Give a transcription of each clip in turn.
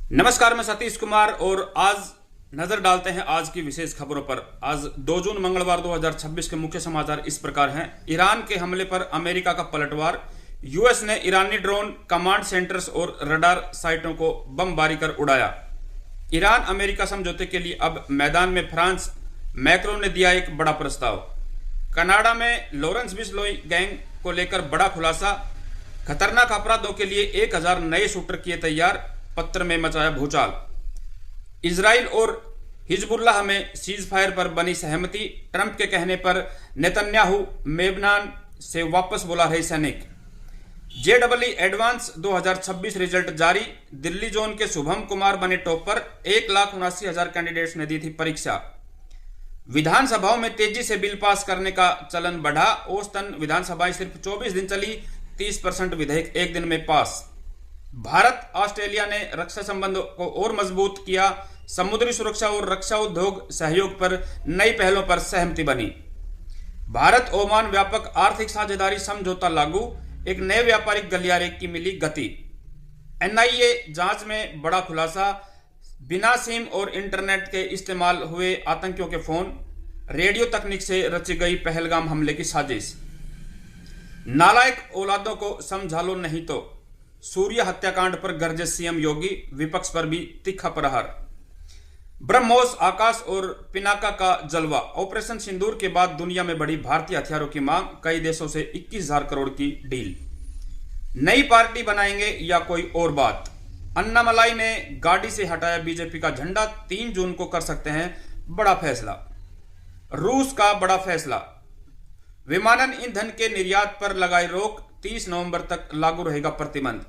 नमस्कार, मैं सतीश कुमार और आज नजर डालते हैं आज की विशेष खबरों पर। आज 2 जून मंगलवार 2026 के मुख्य समाचार इस प्रकार हैं। ईरान के हमले पर अमेरिका का पलटवार। यूएस ने ईरानी ड्रोन, कमांड सेंटर्स और रडार साइटों को बमबारी कर उड़ाया। ईरान अमेरिका समझौते के लिए अब मैदान में फ्रांस। मैक्रोन ने दिया एक बड़ा प्रस्ताव। कनाडा में लॉरेंस बिश्नोई गैंग को लेकर बड़ा खुलासा। खतरनाक अपराधों के लिए 1000 नए शूटर किए तैयार, पत्र में मचाया भूचाल। इजराइल और हिजबुल्लाह में सीज फायर पर बनी सहमति। ट्रंप के कहने पर नेतन्याहू लेबनान से वापस बुला रहे सैनिक। जेडबलई एडवांस 2026 रिजल्ट जारी। दिल्ली जोन के शुभम कुमार बने टॉपर। 1,79,000 कैंडिडेट्स ने दी थी परीक्षा। विधानसभाओं में तेजी से बिल पास करने का चलन बढ़ा। औसतन विधानसभाएं सिर्फ 24 दिन चली, 30% विधेयक एक दिन में पास। भारत ऑस्ट्रेलिया ने रक्षा संबंधों को और मजबूत किया। समुद्री सुरक्षा और रक्षा उद्योग सहयोग पर नई पहलों पर सहमति बनी। भारत ओमान व्यापक आर्थिक साझेदारी समझौता लागू। एक नए व्यापारिक गलियारे की मिली गति। एनआईए जांच में बड़ा खुलासा। बिना सिम और इंटरनेट के इस्तेमाल हुए आतंकियों के फोन। रेडियो तकनीक से रची गई पहलगाम हमले की साजिश। नालायक औलादों को समझा लो नहीं तो। सूर्य हत्याकांड पर गरजे सीएम योगी। विपक्ष पर भी तीखा प्रहार। ब्रह्मोस, आकाश और पिनाका का जलवा। ऑपरेशन सिंदूर के बाद दुनिया में बढ़ी भारतीय हथियारों की मांग। कई देशों से 21,000 करोड़ की डील। नई पार्टी बनाएंगे या कोई और बात। अन्नामलाई ने गाड़ी से हटाया बीजेपी का झंडा। 3 जून को कर सकते हैं बड़ा फैसला। रूस का बड़ा फैसला। विमानन ईंधन के निर्यात पर लगाई रोक। 30 नवंबर तक लागू रहेगा प्रतिबंध।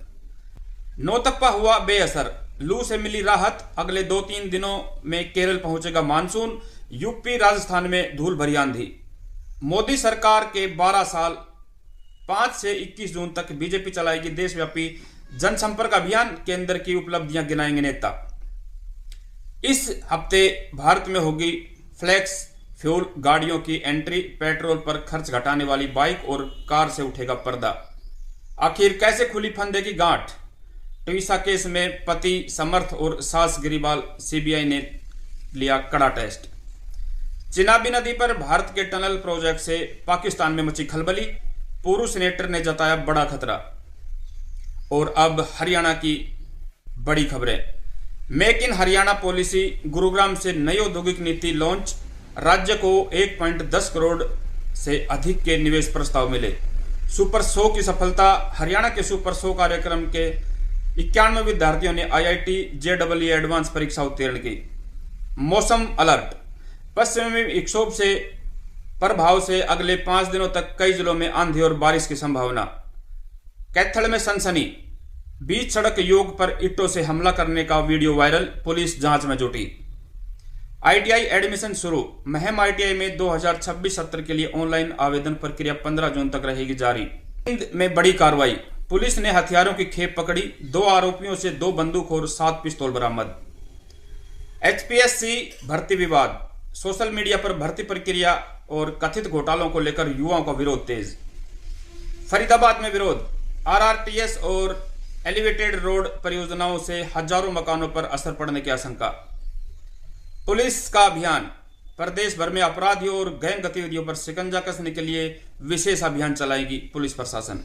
नौतप्पा हुआ बेअसर। लू से मिली राहत। अगले 2-3 दिनों में केरल पहुंचेगा मानसून। यूपी राजस्थान में धूल भरी आंधी। मोदी सरकार के 12 साल। 5 से 21 जून तक बीजेपी चलाएगी देशव्यापी जनसंपर्क अभियान। केंद्र की उपलब्धियां गिनाएंगे नेता। इस हफ्ते भारत में होगी फ्लेक्स फ्यूल गाड़ियों की एंट्री। पेट्रोल पर खर्च घटाने वाली बाइक और कार से उठेगा पर्दा। आखिर कैसे खुली फंदे की गांठ। ट्वीसा केस में पति समर्थ और सास गिरिबाल। सीबीआई ने लिया कड़ा टेस्ट। चिनाबी नदी पर भारत के टनल प्रोजेक्ट से पाकिस्तान में मची खलबली। पूर्व सीनेटर ने जताया बड़ा खतरा। और अब हरियाणा की बड़ी खबरें। Make in Haryana policy. Gurugram से नई औद्योगिक नीति लॉन्च। राज्य को 1.10 करोड़ से अधिक के निवेश प्रस्ताव मिले। सुपर 100 की सफलता। हरियाणा के सुपर 100 कार्यक्रम के 91 विद्यार्थियों ने आईआईटी जेडबलई एडवांस परीक्षा उत्तीर्ण की। मौसम अलर्ट। पश्चिमी विक्षोभ से प्रभाव से अगले 5 दिनों तक कई जिलों में आंधी और बारिश की संभावना। कैथल में सनसनी। बीच सड़क युवक पर ईंटों से हमला करने का वीडियो वायरल। पुलिस जांच में जुटी। आईटीआई एडमिशन शुरू। महम आईटीआई में 2026 सत्र के लिए ऑनलाइन आवेदन प्रक्रिया 15 जून तक रहेगी जारी। सिंध में बड़ी कार्रवाई। पुलिस ने हथियारों की खेप पकड़ी। 2 आरोपियों से 2 बंदूक और 7 पिस्तौल बरामद। एचपीएससी भर्ती विवाद। सोशल मीडिया पर भर्ती प्रक्रिया और कथित घोटालों को लेकर युवाओं का विरोध तेज। फरीदाबाद में विरोध। आरआरटीएस और एलिवेटेड रोड परियोजनाओं से हजारों मकानों पर असर पड़ने की आशंका। पुलिस का अभियान। प्रदेश भर में अपराधियों और गैंग गतिविधियों पर शिकंजा कसने के लिए विशेष अभियान चलाएगी पुलिस प्रशासन।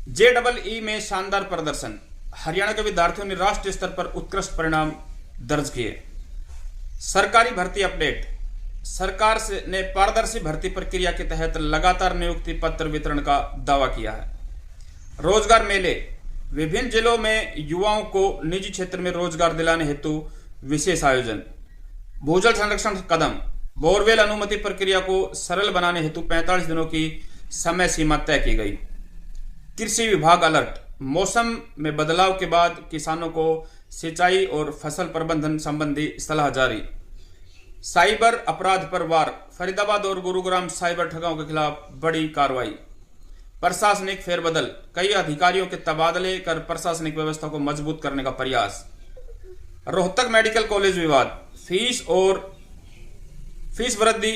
जेडबलई में शानदार प्रदर्शन। हरियाणा के विद्यार्थियों ने राष्ट्रीय स्तर पर उत्कृष्ट परिणाम दर्ज किए। सरकारी भर्ती अपडेट। सरकार ने पारदर्शी भर्ती प्रक्रिया के तहत लगातार नियुक्ति पत्र वितरण का दावा किया है। रोजगार मेले। विभिन्न जिलों में युवाओं को निजी क्षेत्र में रोजगार दिलाने हेतु विशेष आयोजन। भूजल संरक्षण कदम। बोरवेल अनुमति प्रक्रिया को सरल बनाने हेतु 45 दिनों की समय सीमा तय की गई। कृषि विभाग अलर्ट। मौसम में बदलाव के बाद किसानों को सिंचाई और फसल प्रबंधन संबंधी सलाह जारी। साइबर अपराध पर वार। फरीदाबाद और गुरुग्राम साइबर ठगों के खिलाफ बड़ी कार्रवाई। प्रशासनिक फेरबदल। कई अधिकारियों के तबादले कर प्रशासनिक व्यवस्था को मजबूत करने का प्रयास। रोहतक मेडिकल कॉलेज विवाद। फीस वृद्धि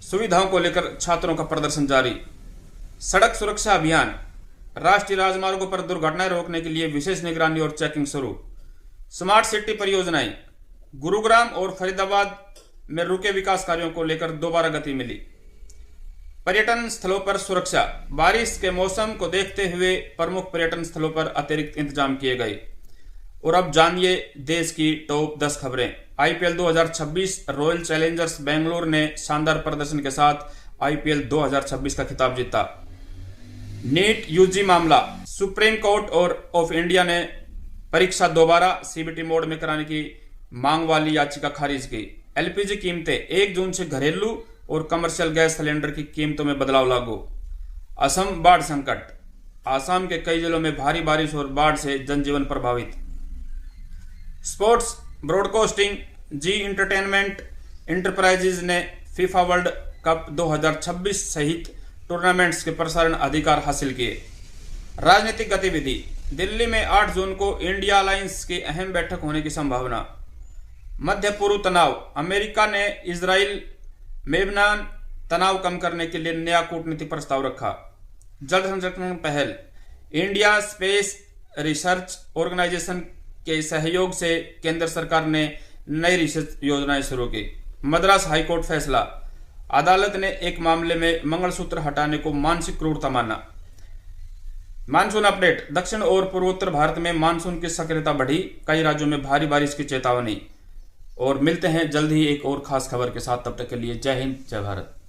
सुविधाओं को लेकर छात्रों का प्रदर्शन जारी। सड़क सुरक्षा अभियान। राष्ट्रीय राजमार्गों पर दुर्घटनाएं रोकने के लिए विशेष निगरानी और चेकिंग शुरू। स्मार्ट सिटी परियोजनाएं, गुरुग्राम और फरीदाबाद में रुके विकास कार्यों को लेकर दोबारा गति मिली। पर्यटन स्थलों पर सुरक्षा, बारिश के मौसम को देखते हुए प्रमुख पर्यटन स्थलों पर अतिरिक्त इंतजाम किए गए। और अब जानिए देश की टॉप 10 खबरें। आईपीएल 2026, रॉयल चैलेंजर्स बेंगलोर ने शानदार प्रदर्शन के साथ आईपीएल 2026 का खिताब जीता। नीट यूजी मामला, सुप्रीम कोर्ट ऑफ इंडिया ने परीक्षा दोबारा सीबीटी मोड में कराने की मांग वाली याचिका खारिज की। एलपीजी कीमतें, 1 जून से घरेलू और कमर्शियल गैस सिलेंडर की कीमतों में बदलाव लागू। असम बाढ़ संकट, आसाम के कई जिलों में भारी बारिश और बाढ़ से जनजीवन प्रभावित। स्पोर्ट्स ब्रॉडकास्टिंग, जी एंटरटेनमेंट इंटरप्राइजेज ने फीफा वर्ल्ड कप 2026 सहित टूर्नामेंट्स के प्रसारण अधिकार हासिल किए। राजनीतिक गतिविधि, दिल्ली में 8 जून को इंडिया अलायंस की अहम बैठक होने की संभावना। मध्य पूर्व तनाव, अमेरिका ने इजराइल लेबनान तनाव कम करने के लिए नया कूटनीतिक प्रस्ताव रखा। जल संरक्षण पहल, इंडिया स्पेस रिसर्च ऑर्गेनाइजेशन के सहयोग से केंद्र सरकार ने नई रिसर्च योजनाएं शुरू की। मद्रास हाईकोर्ट फैसला, अदालत ने एक मामले में मंगलसूत्र हटाने को मानसिक क्रूरता माना। मानसून अपडेट, दक्षिण और पूर्वोत्तर भारत में मानसून की सक्रियता बढ़ी, कई राज्यों में भारी बारिश की चेतावनी। और मिलते हैं जल्द ही एक और खास खबर के साथ, तब तक के लिए जय हिंद, जय भारत।